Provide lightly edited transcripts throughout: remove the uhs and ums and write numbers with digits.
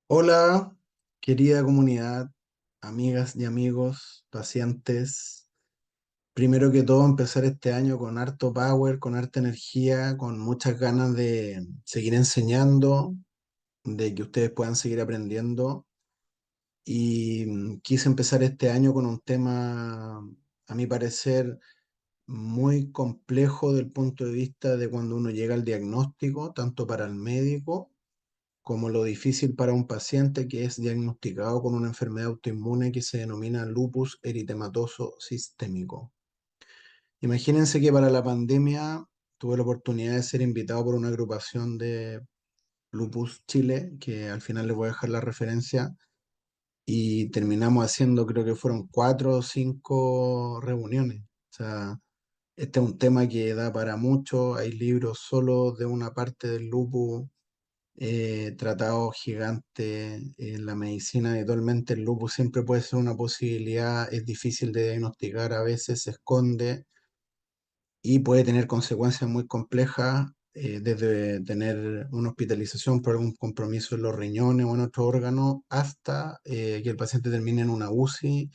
Hola, querida comunidad, amigas y amigos, pacientes. Primero que todo, empezar este año con harto power, con harta energía, con muchas ganas de seguir enseñando, de que ustedes puedan seguir aprendiendo. Y quise empezar este año con un tema, a mi parecer, muy complejo del punto de vista de cuando uno llega al diagnóstico, tanto para el médico como lo difícil para un paciente que es diagnosticado con una enfermedad autoinmune que se denomina lupus eritematoso sistémico. Imagínense que para la pandemia tuve la oportunidad de ser invitado por una agrupación de Lupus Chile, que al final les voy a dejar la referencia, y terminamos haciendo, creo que fueron 4 o 5 reuniones. O sea, este es un tema que da para mucho, hay libros solo de una parte del lupus, tratados gigantes en la medicina. Actualmente el lupus siempre puede ser una posibilidad, es difícil de diagnosticar, a veces se esconde y puede tener consecuencias muy complejas, desde tener una hospitalización por algún compromiso en los riñones o en otro órgano, hasta que el paciente termine en una UCI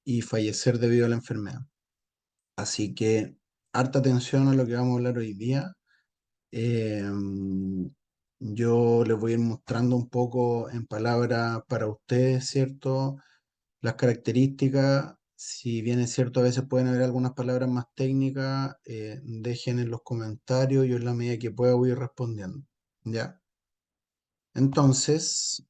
y fallecer debido a la enfermedad. Así que harta atención a lo que vamos a hablar hoy día. Yo les voy a ir mostrando un poco en palabras para ustedes, ¿cierto? Las características, si bien es cierto, a veces pueden haber algunas palabras más técnicas, dejen en los comentarios, yo en la medida que pueda voy a ir respondiendo, ¿ya? Entonces,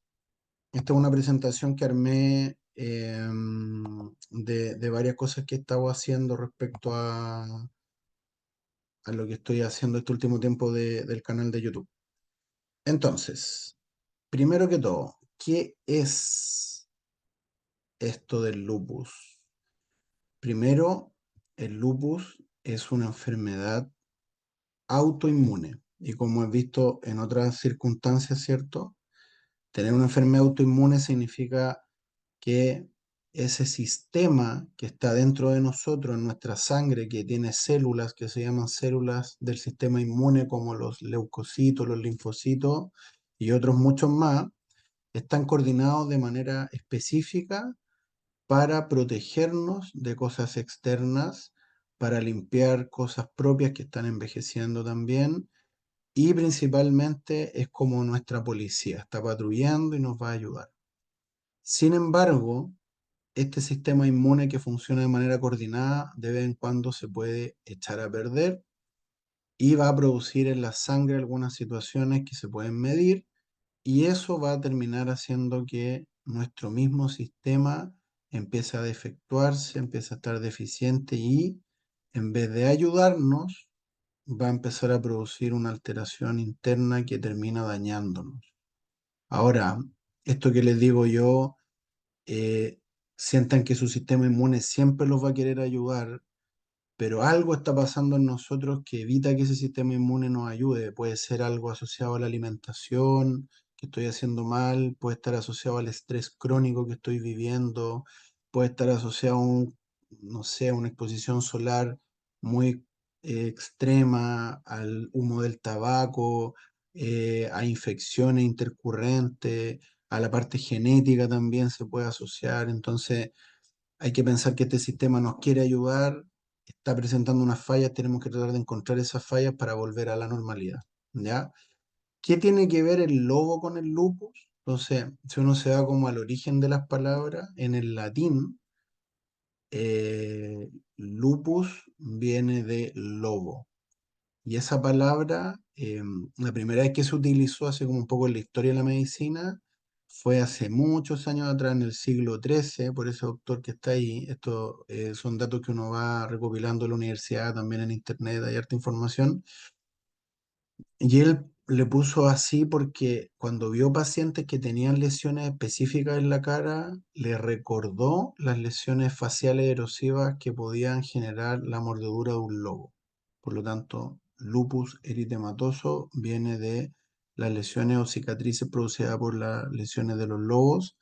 esta es una presentación que armé, de varias cosas que he estado haciendo respecto a lo que estoy haciendo este último tiempo del canal de YouTube. Entonces, primero que todo, ¿qué es esto del lupus? Primero, el lupus es una enfermedad autoinmune y como he visto en otras circunstancias, ¿cierto? Tener una enfermedad autoinmune significa que ese sistema que está dentro de nosotros, en nuestra sangre, que tiene células que se llaman células del sistema inmune, como los leucocitos, los linfocitos y otros muchos más, están coordinados de manera específica para protegernos de cosas externas, para limpiar cosas propias que están envejeciendo también, y principalmente es como nuestra policía, está patrullando y nos va a ayudar. Sin embargo, este sistema inmune que funciona de manera coordinada de vez en cuando se puede echar a perder y va a producir en la sangre algunas situaciones que se pueden medir, y eso va a terminar haciendo que nuestro mismo sistema empiece a defectuarse, empiece a estar deficiente y en vez de ayudarnos, va a empezar a producir una alteración interna que termina dañándonos. Ahora, esto que les digo yo, eh, sientan que su sistema inmune siempre los va a querer ayudar, pero algo está pasando en nosotros que evita que ese sistema inmune nos ayude. Puede ser algo asociado a la alimentación que estoy haciendo mal, puede estar asociado al estrés crónico que estoy viviendo, puede estar asociado a no sé, a una exposición solar muy extrema, al humo del tabaco, a infecciones intercurrentes, a la parte genética también se puede asociar. Entonces, hay que pensar que este sistema nos quiere ayudar, está presentando unas fallas, tenemos que tratar de encontrar esas fallas para volver a la normalidad, ¿ya? ¿Qué tiene que ver el lobo con el lupus? Entonces, si uno se va como al origen de las palabras, en el latín, lupus viene de lobo. Y esa palabra, la primera vez que se utilizó, así como un poco en la historia de la medicina, fue hace muchos años atrás, en el siglo XIII, por ese doctor que está ahí. Estos son datos que uno va recopilando en la universidad, también en internet, hay harta información. Y él le puso así porque cuando vio pacientes que tenían lesiones específicas en la cara, le recordó las lesiones faciales erosivas que podían generar la mordedura de un lobo. Por lo tanto, lupus eritematoso viene de las lesiones o cicatrices producidas por las lesiones de los lobos.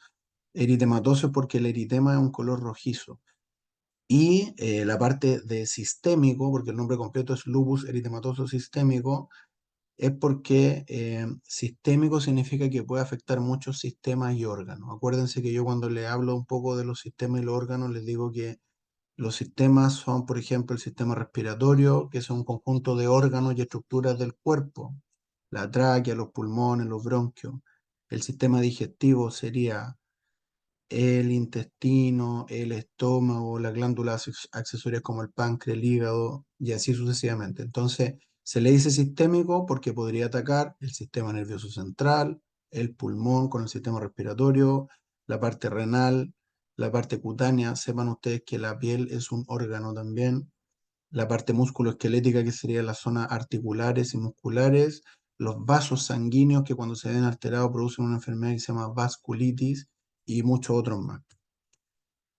Eritematoso es porque el eritema es un color rojizo. Y la parte de sistémico, porque el nombre completo es lupus eritematoso sistémico, es porque sistémico significa que puede afectar muchos sistemas y órganos. Acuérdense que yo cuando le hablo un poco de los sistemas y los órganos, les digo que los sistemas son, por ejemplo, el sistema respiratorio, que es un conjunto de órganos y estructuras del cuerpo, la tráquea, los pulmones, los bronquios. El sistema digestivo sería el intestino, el estómago, las glándulas accesorias como el páncreas, el hígado y así sucesivamente. Entonces, se le dice sistémico porque podría atacar el sistema nervioso central, el pulmón con el sistema respiratorio, la parte renal, la parte cutánea. Sepan ustedes que la piel es un órgano también, la parte musculoesquelética, que sería las zonas articulares y musculares, los vasos sanguíneos que cuando se ven alterados producen una enfermedad que se llama vasculitis y muchos otros más.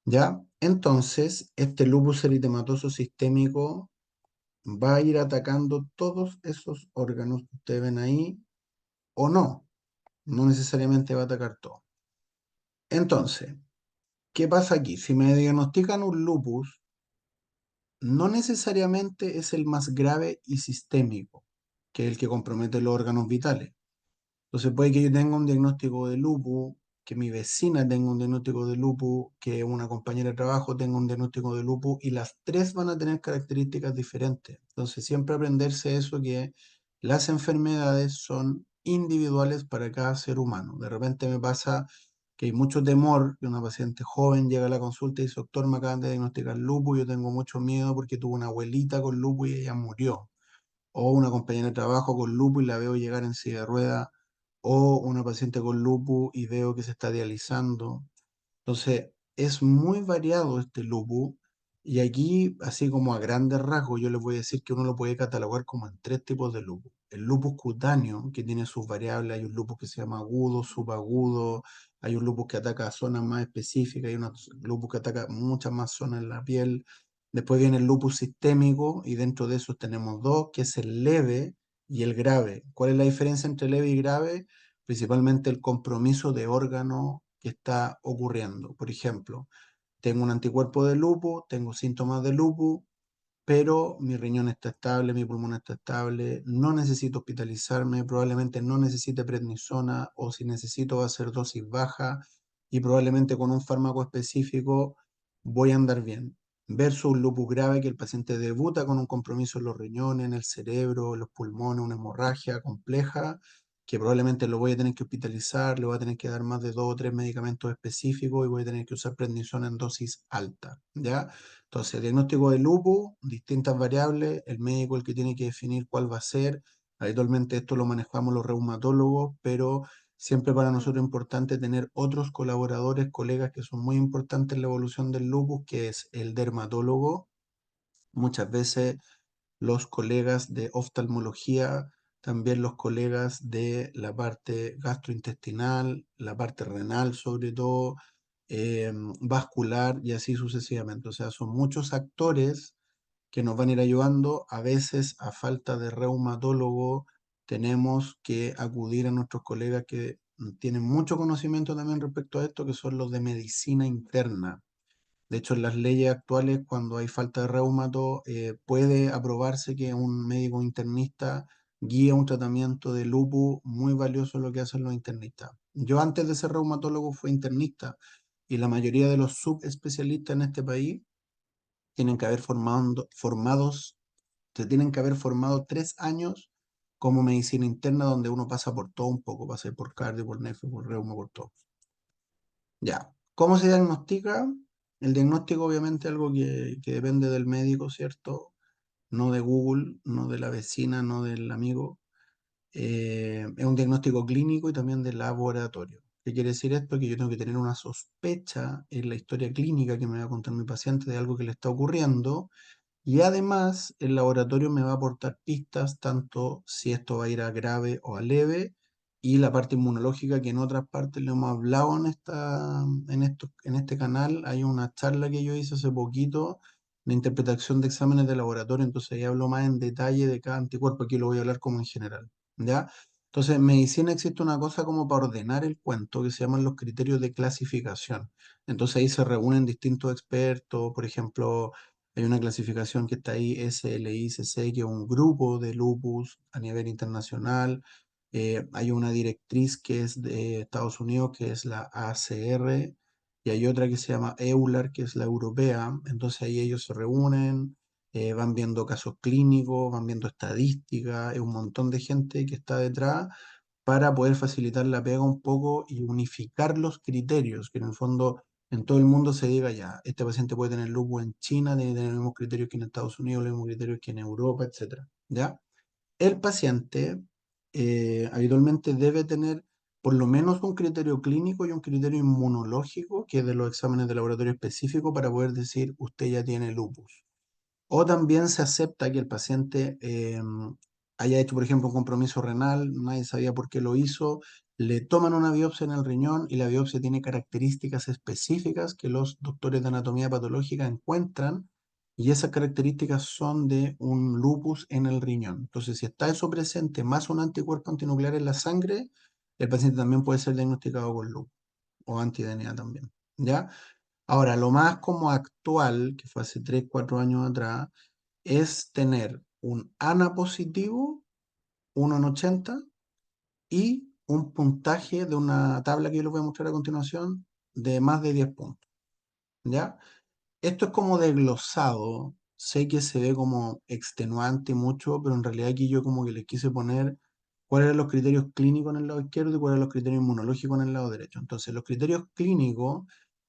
¿Ya? Entonces, este lupus eritematoso sistémico va a ir atacando todos esos órganos que ustedes ven ahí, o no, no necesariamente va a atacar todo. Entonces, ¿qué pasa aquí? Si me diagnostican un lupus, no necesariamente es el más grave y sistémico, que es el que compromete los órganos vitales. Entonces puede que yo tenga un diagnóstico de lupus, que mi vecina tenga un diagnóstico de lupus, que una compañera de trabajo tenga un diagnóstico de lupus, y las tres van a tener características diferentes. Entonces siempre aprenderse eso, que las enfermedades son individuales para cada ser humano. De repente me pasa que hay mucho temor, que una paciente joven llega a la consulta y dice: doctor, me acaban de diagnosticar lupus, yo tengo mucho miedo porque tuve una abuelita con lupus y ella murió, o una compañera de trabajo con lupus y la veo llegar en silla de ruedas, o una paciente con lupus y veo que se está dializando. Entonces, es muy variado este lupus, y aquí, así como a grandes rasgos, yo les voy a decir que uno lo puede catalogar como en tres tipos de lupus. El lupus cutáneo, que tiene sus variables, hay un lupus que se llama agudo, subagudo, hay un lupus que ataca zonas más específicas, hay un lupus que ataca muchas más zonas en la piel. Después viene el lupus sistémico, y dentro de esos tenemos dos, que es el leve y el grave. ¿Cuál es la diferencia entre leve y grave? Principalmente el compromiso de órgano que está ocurriendo. Por ejemplo, tengo un anticuerpo de lupus, tengo síntomas de lupus, pero mi riñón está estable, mi pulmón está estable, no necesito hospitalizarme, probablemente no necesite prednisona, o si necesito va a ser dosis baja y probablemente con un fármaco específico voy a andar bien. Versus un lupus grave, que el paciente debuta con un compromiso en los riñones, en el cerebro, en los pulmones, una hemorragia compleja, que probablemente lo voy a tener que hospitalizar, le voy a tener que dar más de 2 o 3 medicamentos específicos y voy a tener que usar prednisona en dosis alta, ¿ya? Entonces, diagnóstico de lupus, distintas variables, el médico el que tiene que definir cuál va a ser. Habitualmente esto lo manejamos los reumatólogos, pero siempre para nosotros es importante tener otros colaboradores, colegas que son muy importantes en la evolución del lupus, que es el dermatólogo, muchas veces los colegas de oftalmología, también los colegas de la parte gastrointestinal, la parte renal sobre todo, vascular y así sucesivamente. O sea, son muchos actores que nos van a ir ayudando. A veces, a falta de reumatólogo, tenemos que acudir a nuestros colegas que tienen mucho conocimiento también respecto a esto, que son los de medicina interna. De hecho, en las leyes actuales, cuando hay falta de reumato, puede aprobarse que un médico internista guíe un tratamiento de lupus. Muy valioso lo que hacen los internistas. Yo antes de ser reumatólogo fui internista, y la mayoría de los subespecialistas en este país tienen que haber se tienen que haber formado 3 años como medicina interna, donde uno pasa por todo un poco, pasa por cardio, por nefro, por reuma, por todo. Ya. ¿Cómo se diagnostica? El diagnóstico obviamente es algo que depende del médico, ¿cierto? No de Google, no de la vecina, no del amigo. Es un diagnóstico clínico y también de laboratorio. ¿Qué quiere decir esto? Que yo tengo que tener una sospecha en la historia clínica que me va a contar mi paciente de algo que le está ocurriendo, y además, el laboratorio me va a aportar pistas, tanto si esto va a ir a grave o a leve, y la parte inmunológica, que en otras partes le hemos hablado en este canal. Hay una charla que yo hice hace poquito de interpretación de exámenes de laboratorio, entonces ahí hablo más en detalle de cada anticuerpo. Aquí lo voy a hablar como en general, ¿ya? Entonces, en medicina existe una cosa como para ordenar el cuento, que se llaman los criterios de clasificación. Entonces ahí se reúnen distintos expertos, por ejemplo, Hay una clasificación que está ahí, SLICC, que es un grupo de lupus a nivel internacional. Hay una directriz que es de Estados Unidos, que es la ACR, y hay otra que se llama EULAR, que es la europea. Entonces ahí ellos se reúnen, van viendo casos clínicos, van viendo estadísticas, es un montón de gente que está detrás para poder facilitar la pega un poco y unificar los criterios, que en el fondo en todo el mundo se diga ya, este paciente puede tener lupus en China, debe tener los mismos criterios que en Estados Unidos, los mismos criterios que en Europa, etcétera. ¿Ya? El paciente habitualmente debe tener por lo menos un criterio clínico y un criterio inmunológico, que es de los exámenes de laboratorio específico, para poder decir usted ya tiene lupus. O también se acepta que el paciente haya hecho, por ejemplo, un compromiso renal, nadie sabía por qué lo hizo, le toman una biopsia en el riñón y la biopsia tiene características específicas que los doctores de anatomía patológica encuentran y esas características son de un lupus en el riñón. Entonces, si está eso presente más un anticuerpo antinuclear en la sangre, el paciente también puede ser diagnosticado con lupus o anti-DNA también, ¿ya? Ahora, lo más como actual, que fue hace 3 4 años atrás, es tener un ANA positivo, 1 en 80, y un puntaje de una tabla que yo les voy a mostrar a continuación de más de 10 puntos, ¿ya? Esto es como desglosado, sé que se ve como extenuante mucho, pero en realidad aquí yo como que les quise poner cuáles eran los criterios clínicos en el lado izquierdo y cuáles eran los criterios inmunológicos en el lado derecho. Entonces, los criterios clínicos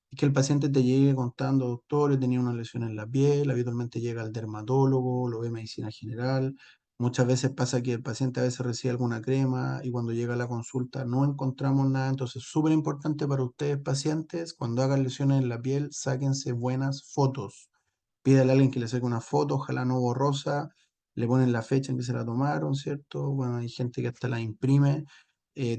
es que el paciente te llegue contando, doctor, he tenido una lesión en la piel, habitualmente llega al dermatólogo, lo ve medicina general. Muchas veces pasa que el paciente a veces recibe alguna crema y cuando llega a la consulta no encontramos nada. Entonces, súper importante para ustedes, pacientes, cuando hagan lesiones en la piel, sáquense buenas fotos. Pídale a alguien que le saque una foto, ojalá no borrosa, le ponen la fecha en que se la tomaron, ¿cierto? Bueno, hay gente que hasta la imprime.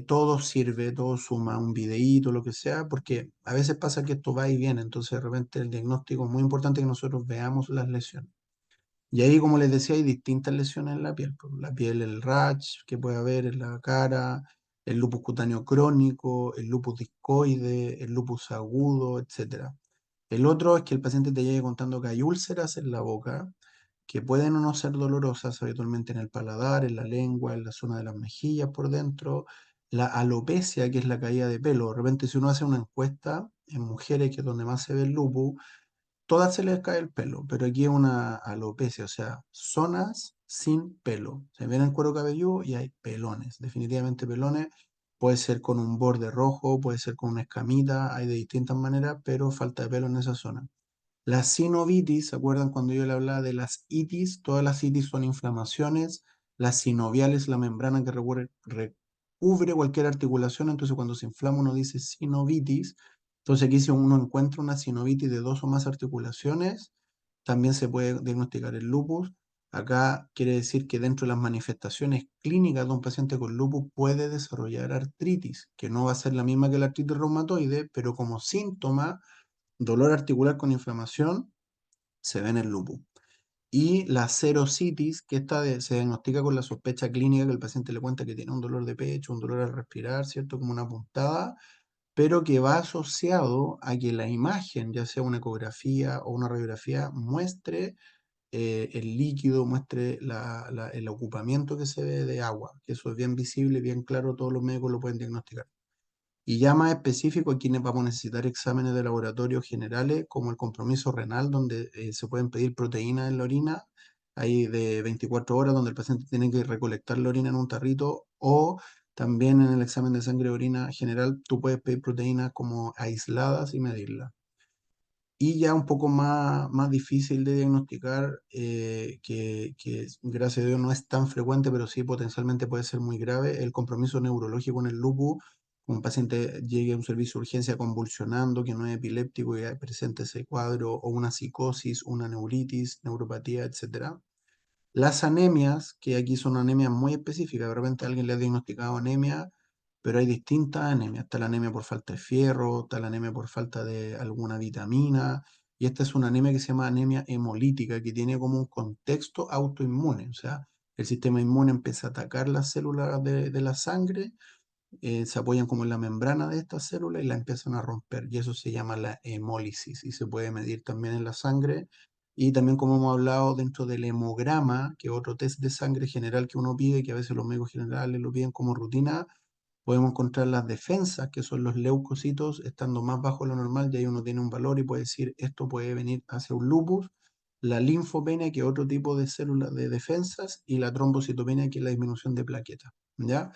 Todo sirve, todo suma, un videíto, lo que sea, porque a veces pasa que esto va y viene, entonces de repente el diagnóstico es muy importante que nosotros veamos las lesiones. Y ahí, como les decía, hay distintas lesiones en la piel. Pues, la piel, el rash que puede haber en la cara, el lupus cutáneo crónico, el lupus discoide, el lupus agudo, etcétera. El otro es que el paciente te llegue contando que hay úlceras en la boca, que pueden o no ser dolorosas, habitualmente en el paladar, en la lengua, en la zona de las mejillas por dentro. La alopecia, que es la caída de pelo. De repente, si uno hace una encuesta en mujeres, que es donde más se ve el lupus, todas se les cae el pelo, pero aquí es una alopecia, o sea, zonas sin pelo. Se ven el cuero cabelludo y hay pelones, definitivamente pelones. Puede ser con un borde rojo, puede ser con una escamita, hay de distintas maneras, pero falta de pelo en esa zona. La sinovitis, ¿se acuerdan cuando yo le hablaba de las itis? Todas las itis son inflamaciones. La sinovial es la membrana que recubre cualquier articulación, entonces cuando se inflama uno dice sinovitis. Entonces aquí si uno encuentra una sinovitis de dos o más articulaciones, también se puede diagnosticar el lupus. Acá quiere decir que dentro de las manifestaciones clínicas de un paciente con lupus puede desarrollar artritis, que no va a ser la misma que la artritis reumatoide, pero como síntoma dolor articular con inflamación, se ve en el lupus. Y la serositis, que se diagnostica con la sospecha clínica que el paciente le cuenta que tiene un dolor de pecho, un dolor al respirar, ¿cierto? Como una puntada, pero que va asociado a que la imagen, ya sea una ecografía o una radiografía, muestre el líquido, muestre el ocupamiento que se ve de agua, que eso es bien visible, bien claro, todos los médicos lo pueden diagnosticar. Y ya más específico, aquí vamos a necesitar exámenes de laboratorio generales, como el compromiso renal, donde se pueden pedir proteínas en la orina, hay de 24 horas, donde el paciente tiene que recolectar la orina en un tarrito, o también en el examen de sangre de orina general, tú puedes pedir proteínas como aisladas y medirlas. Y ya un poco más difícil de diagnosticar, que gracias a Dios no es tan frecuente, pero sí potencialmente puede ser muy grave, el compromiso neurológico en el lupus. Un paciente llegue a un servicio de urgencia convulsionando, que no es epiléptico y presente ese cuadro, o una psicosis, una neuritis, neuropatía, etcétera. Las anemias, que aquí son anemias muy específicas, de repente alguien le ha diagnosticado anemia, pero hay distintas anemias. Está la anemia por falta de fierro, está la anemia por falta de alguna vitamina, y esta es una anemia que se llama anemia hemolítica, que tiene como un contexto autoinmune, o sea, el sistema inmune empieza a atacar las células de la sangre, se apoyan como en la membrana de estas células y la empiezan a romper, y eso se llama la hemólisis, y se puede medir también en la sangre Y también como hemos hablado dentro del hemograma, que es otro test de sangre general que uno pide, que a veces los médicos generales lo piden como rutina, podemos encontrar las defensas, que son los leucocitos, estando más bajo de lo normal, y ahí uno tiene un valor y puede decir, esto puede venir hacia un lupus, la linfopenia, que es otro tipo de célula de defensas, y la trombocitopenia, que es la disminución de plaquetas, ¿ya?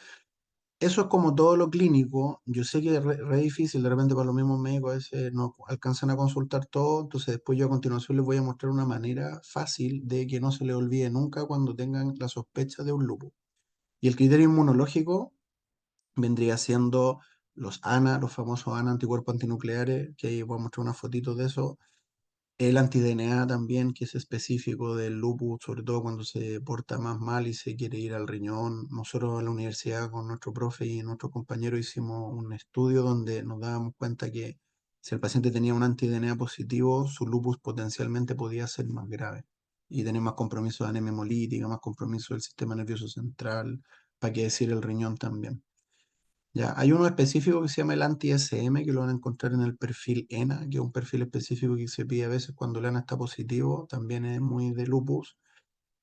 Eso es como todo lo clínico. Yo sé que es re difícil, de repente para los mismos médicos a veces no alcanzan a consultar todo, entonces después yo a continuación les voy a mostrar una manera fácil de que no se les olvide nunca cuando tengan la sospecha de un lupus. Y el criterio inmunológico vendría siendo los ANA, los famosos ANA anticuerpos antinucleares, que ahí voy a mostrar unas fotitos de eso. El anti-DNA también, que es específico del lupus, sobre todo cuando se porta más mal y se quiere ir al riñón. Nosotros en la universidad con nuestro profe y nuestros compañeros hicimos un estudio donde nos dábamos cuenta que si el paciente tenía un anti-DNA positivo, su lupus potencialmente podía ser más grave y tener más compromiso de anemia hemolítica, más compromiso del sistema nervioso central, para qué decir el riñón también. Ya, hay uno específico que se llama el anti-SM, que lo van a encontrar en el perfil ENA, que es un perfil específico que se pide a veces cuando el ENA está positivo, también es muy de lupus.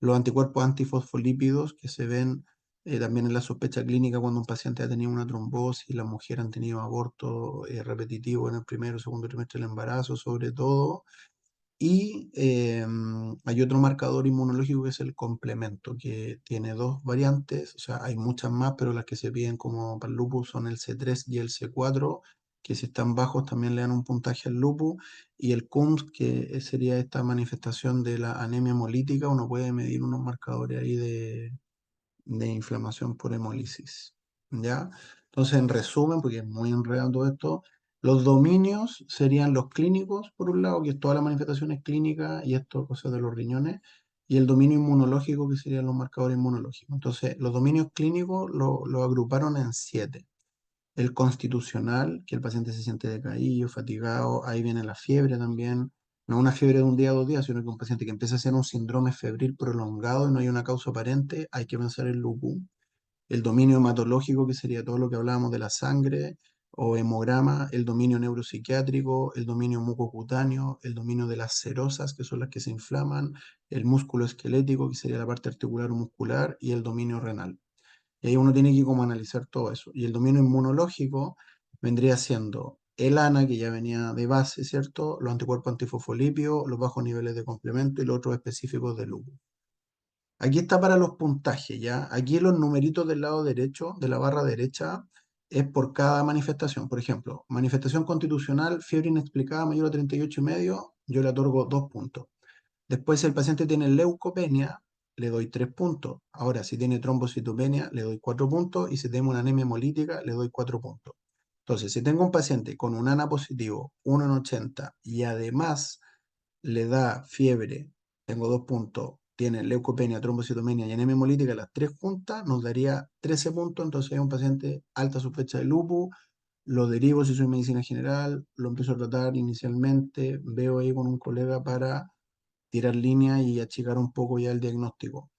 Los anticuerpos antifosfolípidos que se ven también en la sospecha clínica cuando un paciente ha tenido una trombosis, las mujeres han tenido aborto repetitivo en el primero o segundo trimestre del embarazo, sobre todo. Y hay otro marcador inmunológico que es el complemento, que tiene dos variantes, o sea, hay muchas más, pero las que se piden como para el lupus son el C3 y el C4, que si están bajos también le dan un puntaje al lupus, y el CUMS, que sería esta manifestación de la anemia hemolítica, uno puede medir unos marcadores ahí de inflamación por hemólisis. ¿Ya? Entonces, en resumen, porque es muy enredado todo esto, los dominios serían los clínicos, por un lado, que es todas las manifestaciones clínicas y esto, cosas de los riñones, y el dominio inmunológico, que serían los marcadores inmunológicos. Entonces, los dominios clínicos lo agruparon en 7. El constitucional, que el paciente se siente decaído, fatigado, ahí viene la fiebre también. No una fiebre de un día a 2 días, sino que un paciente que empieza a hacer un síndrome febril prolongado y no hay una causa aparente, hay que pensar en lupus. El dominio hematológico, que sería todo lo que hablábamos de la sangre o hemograma, el dominio neuropsiquiátrico, el dominio mucocutáneo, el dominio de las serosas, que son las que se inflaman, el músculo esquelético, que sería la parte articular o muscular, y el dominio renal. Y ahí uno tiene que como analizar todo eso. Y el dominio inmunológico vendría siendo el ANA, que ya venía de base, ¿cierto? Los anticuerpos antifosfolípidos, los bajos niveles de complemento y los otros específicos de lupus. Aquí está para los puntajes, ¿ya? Aquí los numeritos del lado derecho, de la barra derecha, es por cada manifestación. Por ejemplo, manifestación constitucional, fiebre inexplicada mayor a 38,5, yo le otorgo 2 puntos. Después, si el paciente tiene leucopenia, le doy 3 puntos. Ahora, si tiene trombocitopenia, le doy 4 puntos. Y si tengo una anemia hemolítica, le doy 4 puntos. Entonces, si tengo un paciente con un ANA positivo, 1 en 80, y además le da fiebre, tengo 2 puntos, tiene leucopenia, trombocitopenia y anemia hemolítica, las 3 juntas, nos daría 13 puntos. Entonces, es un paciente alta sospecha de lupus. Lo derivo si soy medicina general, lo empiezo a tratar inicialmente, veo ahí con un colega para tirar línea y achicar un poco ya el diagnóstico.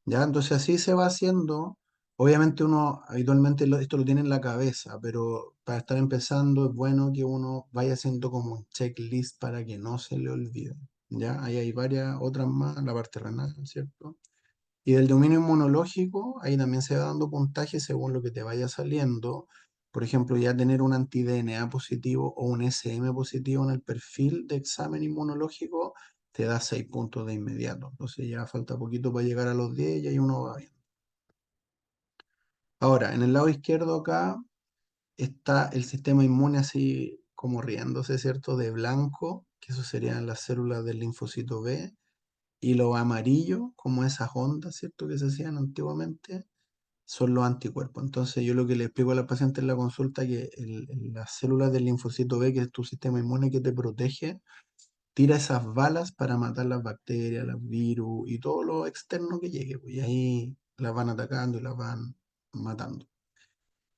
¿Ya? Entonces así se va haciendo. Obviamente uno habitualmente esto lo tiene en la cabeza, pero para estar empezando es bueno que uno vaya haciendo como un checklist para que no se le olvide. ¿Ya? Ahí hay varias otras más, la parte renal, ¿cierto? Y del dominio inmunológico, ahí también se va dando puntaje según lo que te vaya saliendo. Por ejemplo, ya tener un anti-DNA positivo o un SM positivo en el perfil de examen inmunológico te da 6 puntos de inmediato. Entonces ya falta poquito para llegar a los 10 y ahí uno va bien. Ahora, en el lado izquierdo acá está el sistema inmune así como riéndose, ¿cierto? De blanco, que eso serían las células del linfocito B. Y lo amarillo, como esas ondas, ¿cierto? Que se hacían antiguamente son los anticuerpos. Entonces yo lo que le explico a la paciente en la consulta es que las células del linfocito B, que es tu sistema inmune que te protege, tira esas balas para matar las bacterias, los virus y todo lo externo que llegue, pues, y ahí las van atacando y las van matando.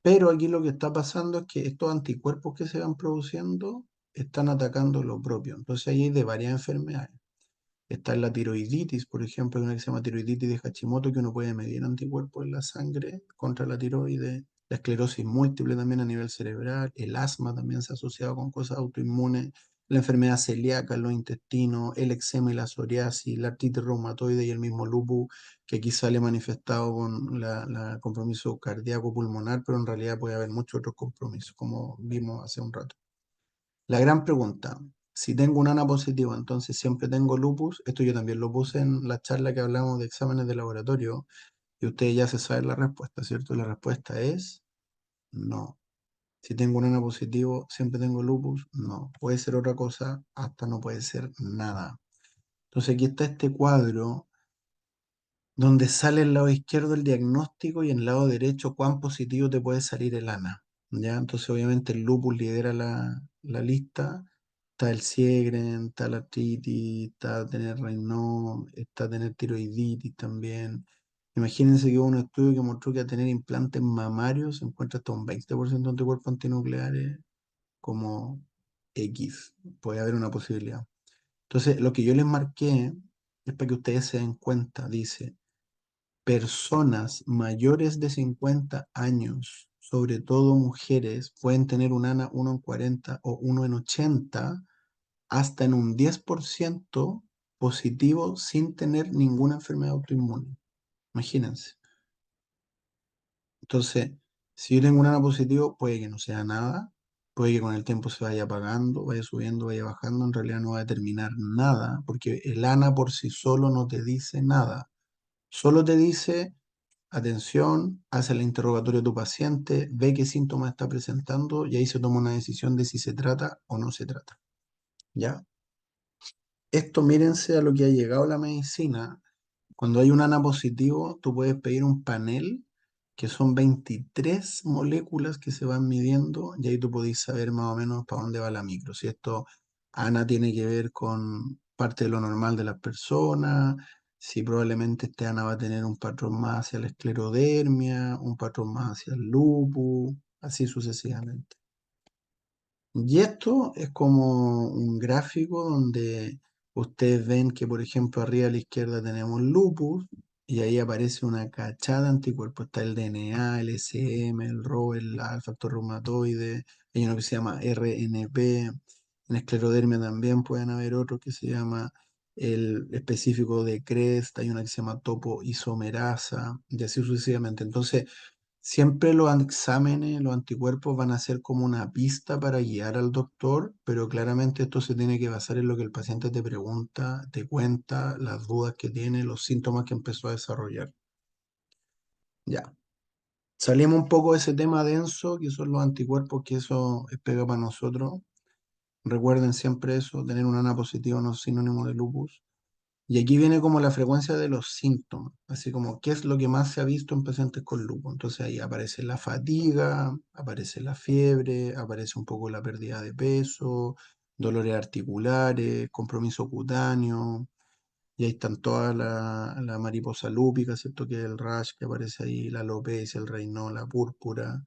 Pero aquí lo que está pasando es que estos anticuerpos que se van produciendo están atacando lo propio. Entonces ahí hay de varias enfermedades. Está en la tiroiditis, por ejemplo, hay una que se llama tiroiditis de Hashimoto, que uno puede medir anticuerpos en la sangre contra la tiroides. La esclerosis múltiple también a nivel cerebral. El asma también se ha asociado con cosas autoinmunes. la enfermedad celíaca en los intestinos, el eczema y la psoriasis, la artritis reumatoide y el mismo lupus, que aquí sale manifestado con la compromiso cardíaco pulmonar, pero en realidad puede haber muchos otros compromisos, como vimos hace un rato. La gran pregunta, si tengo un ANA positivo, entonces siempre tengo lupus. Esto yo también lo puse en la charla que hablamos de exámenes de laboratorio y ustedes ya se saben la respuesta, ¿cierto? La respuesta es no. Si tengo un ANA positivo, siempre tengo lupus. No. Puede ser otra cosa, hasta no puede ser nada. Entonces aquí está este cuadro donde sale el lado izquierdo el diagnóstico y en el lado derecho cuán positivo te puede salir el ANA. ¿Ya? Entonces obviamente el lupus lidera la lista. Está el Sjögren, está la artritis, está tener Raynaud, está tener tiroiditis también. Imagínense que hubo un estudio que mostró que a tener implantes mamarios se encuentra hasta un 20% de anticuerpos antinucleares como X. Puede haber una posibilidad. Entonces, lo que yo les marqué es para que ustedes se den cuenta. Dice, personas mayores de 50 años, sobre todo mujeres, pueden tener un ANA 1 en 40 o 1 en 80 hasta en un 10% positivo sin tener ninguna enfermedad autoinmune. Imagínense. Entonces, si yo tengo un ANA positivo, puede que no sea nada, puede que con el tiempo se vaya apagando, vaya subiendo, vaya bajando, en realidad no va a determinar nada, porque el ANA por sí solo no te dice nada. Solo te dice, atención, hace el interrogatorio a tu paciente, ve qué síntomas está presentando y ahí se toma una decisión de si se trata o no se trata. ¿Ya? Esto mírense a lo que ha llegado la medicina. Cuando hay un ANA positivo, tú puedes pedir un panel que son 23 moléculas que se van midiendo y ahí tú podés saber más o menos para dónde va la micro. Si esto ANA tiene que ver con parte de lo normal de las personas, si probablemente este ANA va a tener un patrón más hacia la esclerodermia, un patrón más hacia el lupus, así sucesivamente. Y esto es como un gráfico donde ustedes ven que, por ejemplo, arriba a la izquierda tenemos lupus y ahí aparece una cachada de anticuerpos. Está el DNA, el SM, el RO, el factor reumatoide, hay uno que se llama RNP. En esclerodermia también pueden haber otros que se llama el específico de CREST, hay una que se llama topoisomerasa y así sucesivamente. Entonces, siempre los exámenes, los anticuerpos van a ser como una pista para guiar al doctor, pero claramente esto se tiene que basar en lo que el paciente te pregunta, te cuenta, las dudas que tiene, los síntomas que empezó a desarrollar. Ya. Salimos un poco de ese tema denso, que son los anticuerpos, que eso es pega para nosotros. Recuerden siempre eso, tener un ANA positivo no es sinónimo de lupus. Y aquí viene como la frecuencia de los síntomas, así como qué es lo que más se ha visto en pacientes con lupus. Entonces ahí aparece la fatiga, aparece la fiebre, aparece un poco la pérdida de peso, dolores articulares, compromiso cutáneo, y ahí están todas la mariposa lúpica, ¿cierto? Que es el rash que aparece ahí, la alopecia, el Raynaud, la púrpura.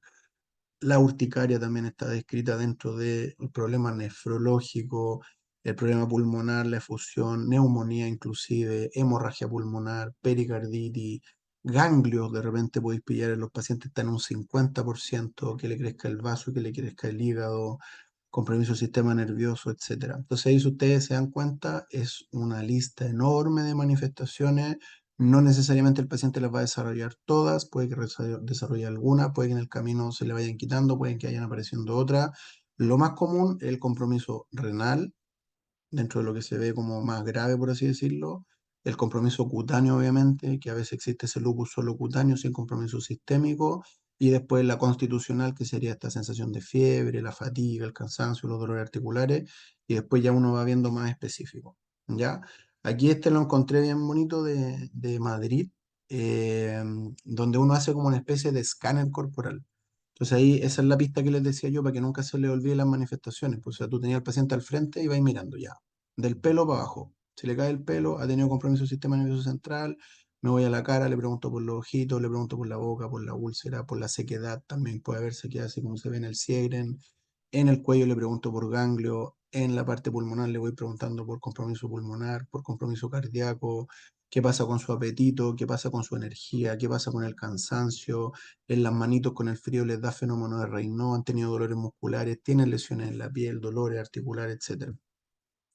La urticaria también está descrita dentro del problema nefrológico, el problema pulmonar, la efusión, neumonía inclusive, hemorragia pulmonar, pericarditis, ganglios, de repente podéis pillar en los pacientes están en un 50%, que le crezca el vaso, que le crezca el hígado, compromiso del sistema nervioso, etcétera. Entonces ahí si ustedes se dan cuenta, es una lista enorme de manifestaciones. No necesariamente el paciente las va a desarrollar todas, puede que desarrolle alguna, puede que en el camino se le vayan quitando, pueden que vayan apareciendo otras. Lo más común es el compromiso renal, dentro de lo que se ve como más grave, por así decirlo. El compromiso cutáneo, obviamente, que a veces existe ese lupus solo cutáneo sin compromiso sistémico. Y después la constitucional, que sería esta sensación de fiebre, la fatiga, el cansancio, los dolores articulares. Y después ya uno va viendo más específico. ¿Ya? Aquí este lo encontré bien bonito de Madrid, eh, donde uno hace como una especie de escáner corporal. Entonces ahí esa es la pista que les decía yo para que nunca se le olvide las manifestaciones. Pues, o sea, tú tenías al paciente al frente y vais mirando ya, del pelo para abajo. Si le cae el pelo, ha tenido compromiso del sistema nervioso central, me voy a la cara, le pregunto por los ojitos, le pregunto por la boca, por la úlcera, por la sequedad, también puede haber sequedad así como se ve en el Sjögren. En el cuello le pregunto por ganglio, en la parte pulmonar le voy preguntando por compromiso pulmonar, por compromiso cardíaco, qué pasa con su apetito, qué pasa con su energía, qué pasa con el cansancio, en las manitos con el frío les da fenómeno de Raynaud, han tenido dolores musculares, tienen lesiones en la piel, dolores articulares, etcétera.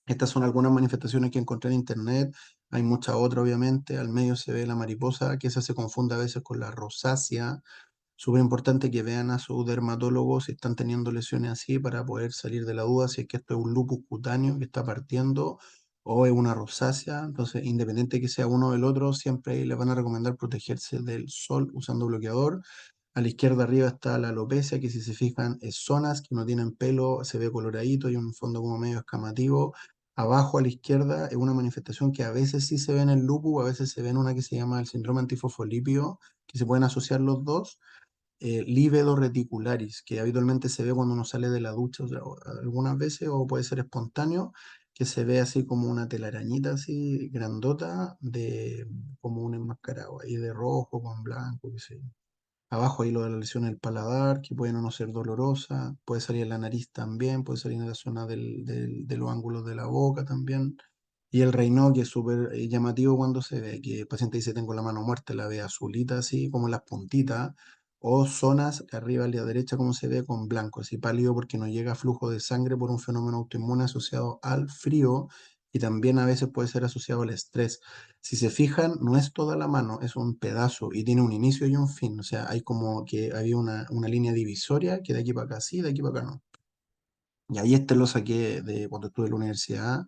Estas son algunas manifestaciones que encontré en internet, hay muchas otras obviamente. Al medio se ve la mariposa, que esa se confunde a veces con la rosácea. Súper importante que vean a su dermatólogo si están teniendo lesiones así para poder salir de la duda si es que esto es un lupus cutáneo que está partiendo o es una rosácea. Entonces, independiente que sea uno o el otro, siempre les van a recomendar protegerse del sol usando bloqueador. A la izquierda arriba está la alopecia, que si se fijan es zonas que no tienen pelo, se ve coloradito y un fondo como medio escamativo. Abajo a la izquierda es una manifestación que a veces sí se ve en el lupus, a veces se ve en una que se llama el síndrome antifosfolípido, que se pueden asociar los dos. Lívedo reticularis, que habitualmente se ve cuando uno sale de la ducha, o sea, algunas veces, o puede ser espontáneo, que se ve así como una telarañita así grandota, de como un enmascarado ahí de rojo con blanco, qué sé yo. Abajo ahí lo de la lesión en el paladar, que pueden o no ser dolorosa, puede salir en la nariz también, puede salir en la zona de los ángulos de la boca también. Y el Raynaud, que es súper llamativo cuando se ve, que el paciente dice tengo la mano muerta, la ve azulita así, como en las puntitas, o zonas arriba a la derecha como se ve con blanco, así pálido porque no llega flujo de sangre por un fenómeno autoinmune asociado al frío y también a veces puede ser asociado al estrés. Si se fijan, no es toda la mano, es un pedazo y tiene un inicio y un fin, o sea, hay como que había una línea divisoria que de aquí para acá sí, de aquí para acá no. Y ahí este lo saqué de cuando estuve en la universidad.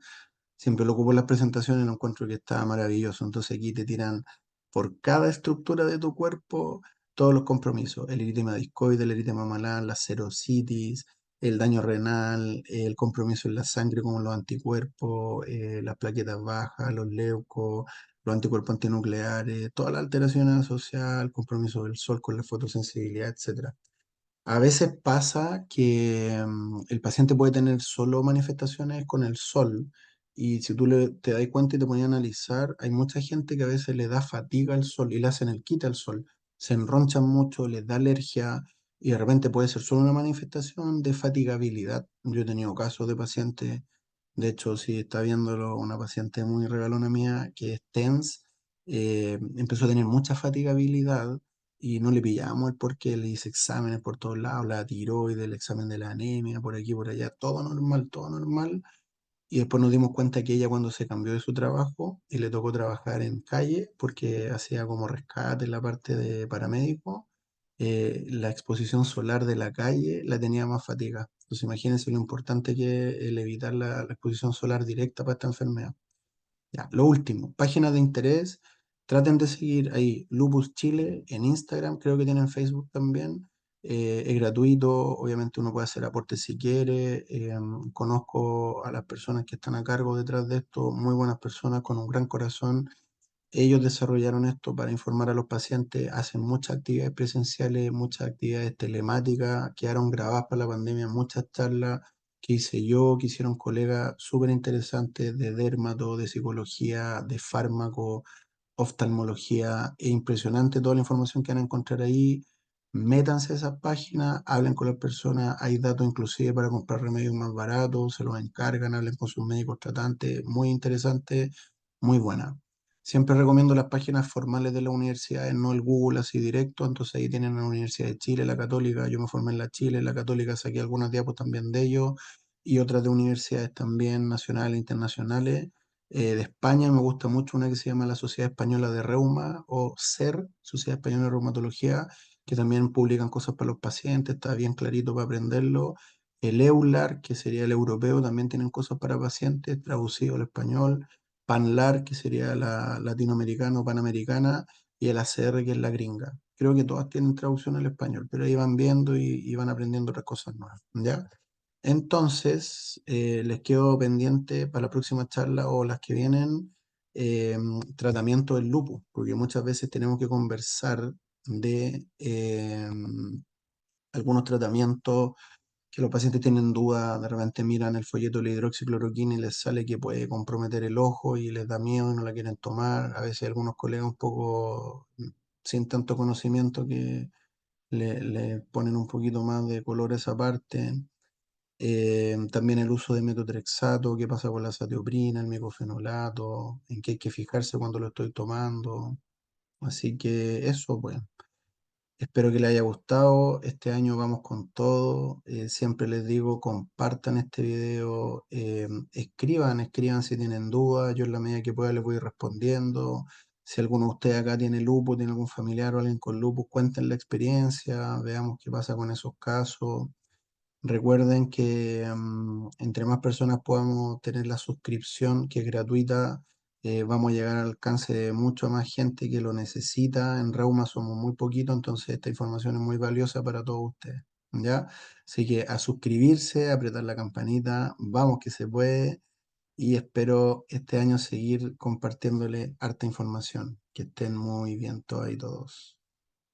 Siempre lo ocupo en las presentaciones y lo encuentro que está maravilloso. Entonces aquí te tiran por cada estructura de tu cuerpo todos los compromisos. El eritema discoide, el eritema malar, la serositis, el daño renal, el compromiso en la sangre como los anticuerpos, las plaquetas bajas, los leucos, los anticuerpos antinucleares, todas las alteraciones asociadas al compromiso del sol con la fotosensibilidad, etcétera. A veces pasa que el paciente puede tener solo manifestaciones con el sol y si tú te das cuenta y te pones a analizar, hay mucha gente que a veces le da fatiga al sol y le hacen el quita al sol, se enronchan mucho, les da alergia y de repente puede ser solo una manifestación de fatigabilidad. Yo he tenido casos de pacientes, de hecho, si está viéndolo, una paciente muy regalona mía que es TENS, empezó a tener mucha fatigabilidad y no le pillamos el porqué, le hice exámenes por todos lados, la tiroides, el examen de la anemia, por aquí, por allá, todo normal, todo normal. Y después nos dimos cuenta que ella cuando se cambió de su trabajo y le tocó trabajar en calle, porque hacía como rescate en la parte de paramédico, la exposición solar de la calle la tenía más fatiga. Entonces imagínense lo importante que es el evitar la exposición solar directa para esta enfermedad. Ya, lo último, páginas de interés. Traten de seguir ahí Lupus Chile en Instagram, creo que tienen Facebook también. Es gratuito, obviamente uno puede hacer aportes si quiere. Conozco a las personas que están a cargo detrás de esto, muy buenas personas con un gran corazón. Ellos desarrollaron esto para informar a los pacientes, hacen muchas actividades presenciales, muchas actividades telemáticas, quedaron grabadas para la pandemia, muchas charlas que hice yo, que hicieron colegas súper interesantes de dermato, de psicología, de fármaco, oftalmología. Es impresionante toda la información que van a encontrar ahí. Métanse a esas páginas, hablen con las personas, hay datos inclusive para comprar remedios más baratos, se los encargan, hablen con sus médicos tratantes, muy interesante, muy buena. Siempre recomiendo las páginas formales de las universidades, no el Google así directo. Entonces ahí tienen la Universidad de Chile, la Católica. Yo me formé en la Chile, en la Católica saqué algunas diapos también de ellos y otras de universidades también nacionales e internacionales. De España me gusta mucho una que se llama la Sociedad Española de Reuma o SER, Sociedad Española de Reumatología, que también publican cosas para los pacientes, está bien clarito para aprenderlo. El EULAR, que sería el europeo, también tienen cosas para pacientes, traducido al español. PANLAR, que sería la latinoamericana o panamericana, y el ACR, que es la gringa. Creo que todas tienen traducción al español, pero ahí van viendo y van aprendiendo otras cosas nuevas, ¿ya? Entonces, les quedo pendiente para la próxima charla o las que vienen, tratamiento del lupus, porque muchas veces tenemos que conversar de algunos tratamientos que los pacientes tienen duda, de repente miran el folleto de la hidroxicloroquina y les sale que puede comprometer el ojo y les da miedo y no la quieren tomar. A veces algunos colegas un poco sin tanto conocimiento que le ponen un poquito más de color a esa parte. También el uso de metotrexato, qué pasa con la satioprina, el micofenolato, en qué hay que fijarse cuando lo estoy tomando. Así que eso, pues. Espero que les haya gustado. Este año vamos con todo. Siempre les digo, compartan este video, escriban si tienen dudas. Yo en la medida que pueda les voy respondiendo. Si alguno de ustedes acá tiene lupus, tiene algún familiar o alguien con lupus, cuenten la experiencia, veamos qué pasa con esos casos. Recuerden que entre más personas podamos tener la suscripción, que es gratuita, vamos a llegar al alcance de mucha más gente que lo necesita. En Reuma somos muy poquitos, entonces esta información es muy valiosa para todos ustedes. ¿Ya? Así que a suscribirse, a apretar la campanita, vamos que se puede. Y espero este año seguir compartiéndole harta información. Que estén muy bien todas y todos.